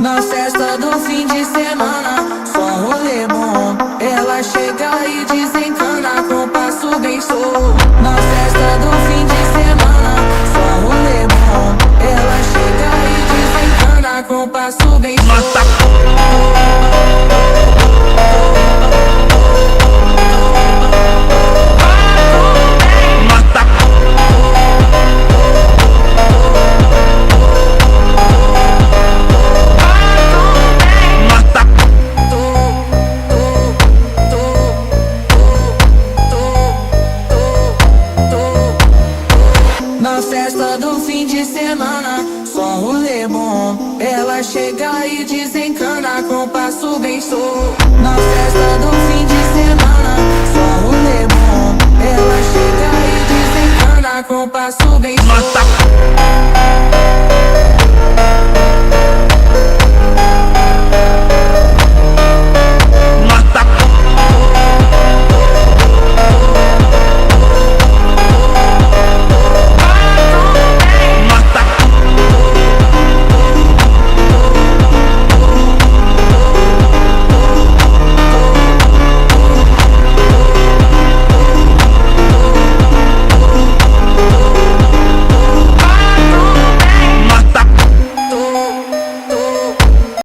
Na festa do fim de semana, só rolê bom. Ela chega e desencana com passo bem solto. Na festa do fim de semana, só rolê bom. Ela chega e desencana com passo bem solto. Na festa do fim de semana, só rolê bom. Ela chega e desencana com passo bem solto. Na festa do fim de semana, só rolê bom. Ela chega e desencana com passo bem solto.